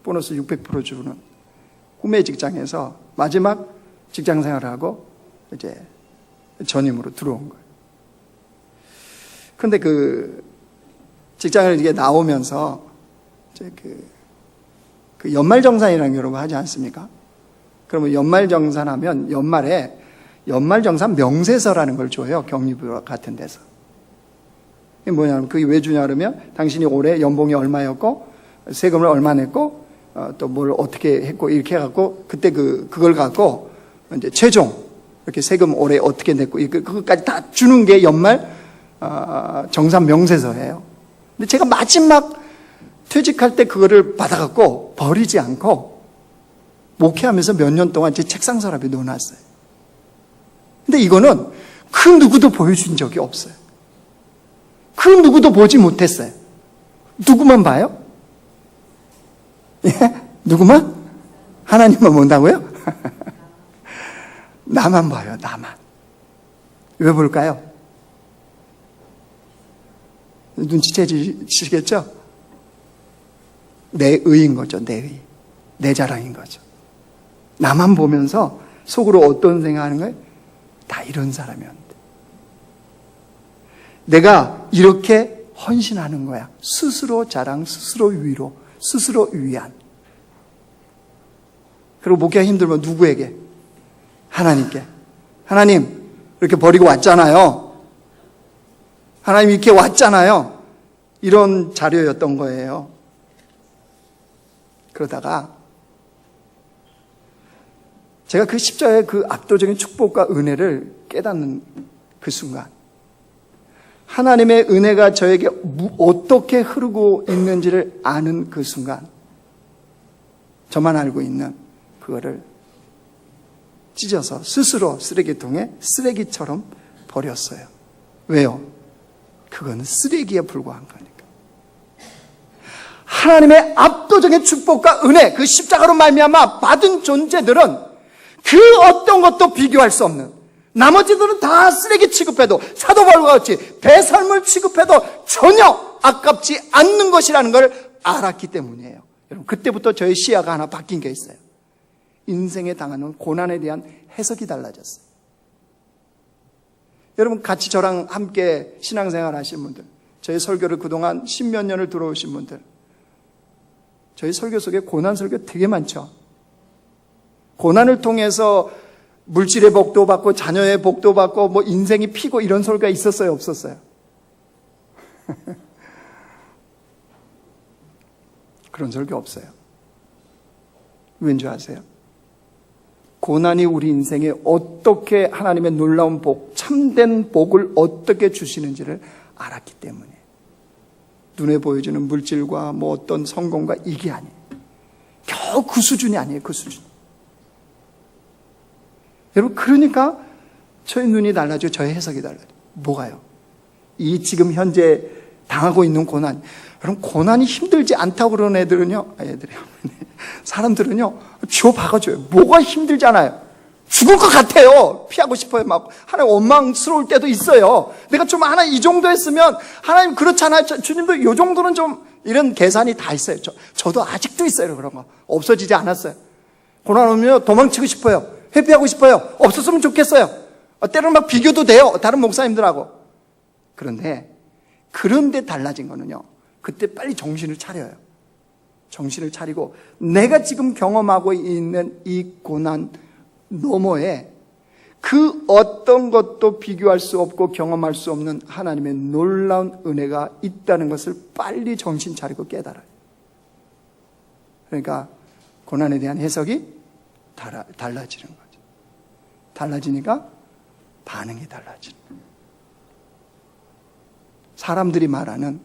보너스 600% 주는 꿈의 직장에서 마지막 직장 생활을 하고 이제 전임으로 들어온 거예요. 그런데 그 직장을 이게 나오면서 이제 그 연말정산이라는 게 여러분 하지 않습니까? 그러면 연말정산하면 연말에 연말정산 명세서라는 걸 줘요. 경리부 같은 데서. 이게 뭐냐면 그게 왜 주냐 그러면 당신이 올해 연봉이 얼마였고 세금을 얼마 냈고 또 뭘 어떻게 했고 이렇게 해갖고 그때 그걸 갖고 이제 최종 이렇게 세금 올해 어떻게 냈고 그것까지 다 주는 게 연말 정산 명세서예요. 근데 제가 마지막 퇴직할 때 그거를 받아갖고 버리지 않고 목회하면서 몇 년 동안 제 책상 서랍에 넣어놨어요. 근데 이거는 그 누구도 보여준 적이 없어요. 그 누구도 보지 못했어요. 누구만 봐요? 예? 누구만? 하나님만 본다고요? 나만 봐요, 나만. 왜 볼까요? 눈치채시겠죠? 내 의인 거죠, 내 의. 내 자랑인 거죠. 나만 보면서 속으로 어떤 생각하는 거예요? 다 이런 사람이었는데. 내가 이렇게 헌신하는 거야. 스스로 자랑, 스스로 위로, 스스로 위안. 그리고 목회가 힘들면 누구에게? 하나님께. 하나님, 이렇게 버리고 왔잖아요. 하나님 이렇게 왔잖아요. 이런 자료였던 거예요. 그러다가 제가 그 십자가의 그 압도적인 축복과 은혜를 깨닫는 그 순간, 하나님의 은혜가 저에게 어떻게 흐르고 있는지를 아는 그 순간, 저만 알고 있는 그거를 찢어서 스스로 쓰레기통에 쓰레기처럼 버렸어요. 왜요? 그거는 쓰레기에 불과한 거니까. 하나님의 압도적인 축복과 은혜, 그 십자가로 말미암아 받은 존재들은 그 어떤 것도 비교할 수 없는, 나머지들은 다 쓰레기 취급해도, 사도 바울과 같이 배설물 취급해도 전혀 아깝지 않는 것이라는 걸 알았기 때문이에요. 여러분, 그때부터 저의 시야가 하나 바뀐 게 있어요. 인생에 당하는 고난에 대한 해석이 달라졌어요. 여러분, 같이 저랑 함께 신앙생활 하신 분들, 저희 설교를 그동안 10몇 년을 들어오신 분들, 저희 설교 속에 고난 설교 되게 많죠. 고난을 통해서 물질의 복도 받고 자녀의 복도 받고 뭐 인생이 피고 이런 설교가 있었어요, 없었어요? 그런 설교 없어요. 왠지 아세요? 고난이 우리 인생에 어떻게 하나님의 놀라운 복, 참된 복을 어떻게 주시는지를 알았기 때문에. 눈에 보여주는 물질과 뭐 어떤 성공과 이게 아니에요. 겨우 그 수준이 아니에요, 그 수준. 여러분, 그러니까 저의 눈이 달라지고 저의 해석이 달라져요. 뭐가요? 이 지금 현재 당하고 있는 고난. 여러분, 고난이 힘들지 않다고 그러는 애들은요, 사람들은요, 쥐어 박아줘요. 뭐가 힘들잖아요. 죽을 것 같아요. 피하고 싶어요. 막 하나님 원망스러울 때도 있어요. 내가 좀 하나 이 정도 했으면 하나님 그렇잖아요. 주님도 이 정도는 좀 이런 계산이 다 있어요. 저도 아직도 있어요. 그런 거 없어지지 않았어요. 고난 오면 도망치고 싶어요. 회피하고 싶어요. 없었으면 좋겠어요. 때로는 막 비교도 돼요. 다른 목사님들하고. 그런데 달라진 거는요. 그때 빨리 정신을 차려요. 정신을 차리고 내가 지금 경험하고 있는 이 고난 너머에 그 어떤 것도 비교할 수 없고 경험할 수 없는 하나님의 놀라운 은혜가 있다는 것을 빨리 정신 차리고 깨달아요. 그러니까 고난에 대한 해석이 달라지는 거죠. 달라지니까 반응이 달라지는 거예요. 사람들이 말하는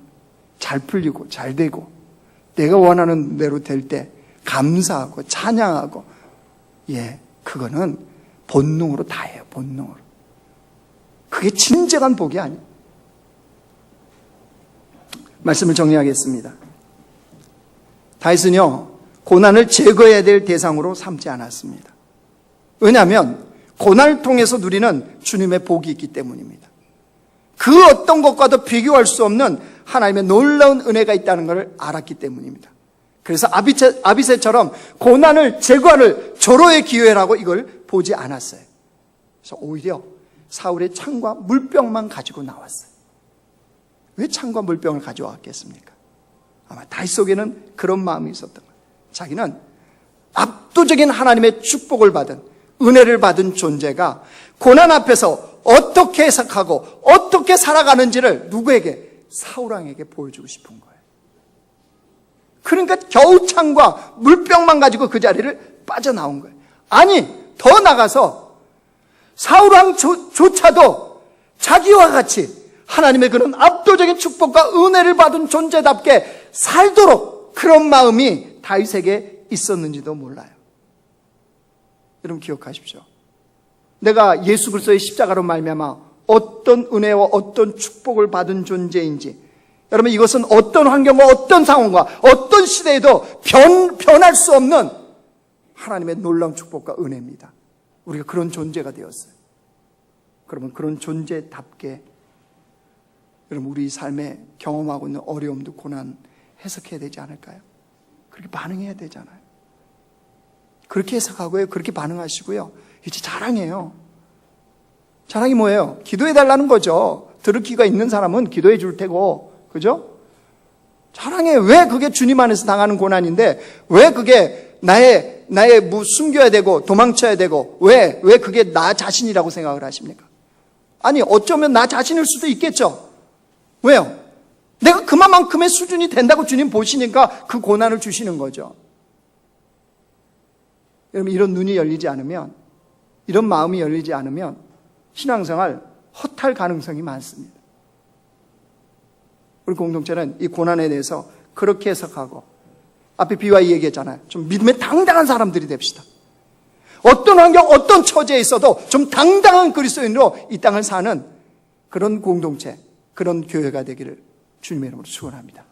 잘 풀리고 잘 되고 내가 원하는 대로 될 때 감사하고 찬양하고 그거는 본능으로 다해요. 본능으로. 그게 진정한 복이 아니에요. 말씀을 정리하겠습니다. 다윗은요, 고난을 제거해야 될 대상으로 삼지 않았습니다. 왜냐하면 고난을 통해서 누리는 주님의 복이 있기 때문입니다. 그 어떤 것과도 비교할 수 없는 하나님의 놀라운 은혜가 있다는 것을 알았기 때문입니다. 그래서 아비새처럼 고난을 제거할 절호의 기회라고 이걸 보지 않았어요. 그래서 오히려 사울의 창과 물병만 가지고 나왔어요. 왜 창과 물병을 가져왔겠습니까? 아마 다윗 속에는 그런 마음이 있었던 거예요. 자기는 압도적인 하나님의 축복을 받은, 은혜를 받은 존재가 고난 앞에서 어떻게 해석하고 어떻게 살아가는지를 누구에게? 사울왕에게 보여주고 싶은 거예요. 그러니까 겨우 창과 물병만 가지고 그 자리를 빠져나온 거예요. 아니, 더 나가서 사울왕조차도 자기와 같이 하나님의 그런 압도적인 축복과 은혜를 받은 존재답게 살도록 그런 마음이 다윗에게 있었는지도 몰라요. 여러분 기억하십시오. 내가 예수 그리스도의 십자가로 말미암아 어떤 은혜와 어떤 축복을 받은 존재인지, 여러분 이것은 어떤 환경과 어떤 상황과 어떤 시대에도 변할 수 없는 하나님의 놀라운 축복과 은혜입니다. 우리가 그런 존재가 되었어요. 그러면 그런 존재답게 여러분 우리 삶에 경험하고 있는 어려움도 고난 해석해야 되지 않을까요? 그렇게 반응해야 되잖아요. 그렇게 해석하고요. 그렇게 반응하시고요. 이제 자랑해요. 자랑이 뭐예요? 기도해 달라는 거죠. 들을 귀가 있는 사람은 기도해 줄 테고, 그죠? 자랑해. 왜 그게 주님 안에서 당하는 고난인데, 왜 그게 나의 숨겨야 되고 도망쳐야 되고, 왜 그게 나 자신이라고 생각을 하십니까? 아니, 어쩌면 나 자신일 수도 있겠죠. 왜요? 내가 그만큼의 수준이 된다고 주님 보시니까 그 고난을 주시는 거죠. 여러분, 이런 눈이 열리지 않으면, 이런 마음이 열리지 않으면 신앙생활 헛할 가능성이 많습니다. 우리 공동체는 이 고난에 대해서 그렇게 해석하고, 앞에 BY 얘기했잖아요. 좀 믿음에 당당한 사람들이 됩시다. 어떤 환경, 어떤 처지에 있어도 좀 당당한 그리스도인으로 이 땅을 사는 그런 공동체, 그런 교회가 되기를 주님의 이름으로 축원합니다.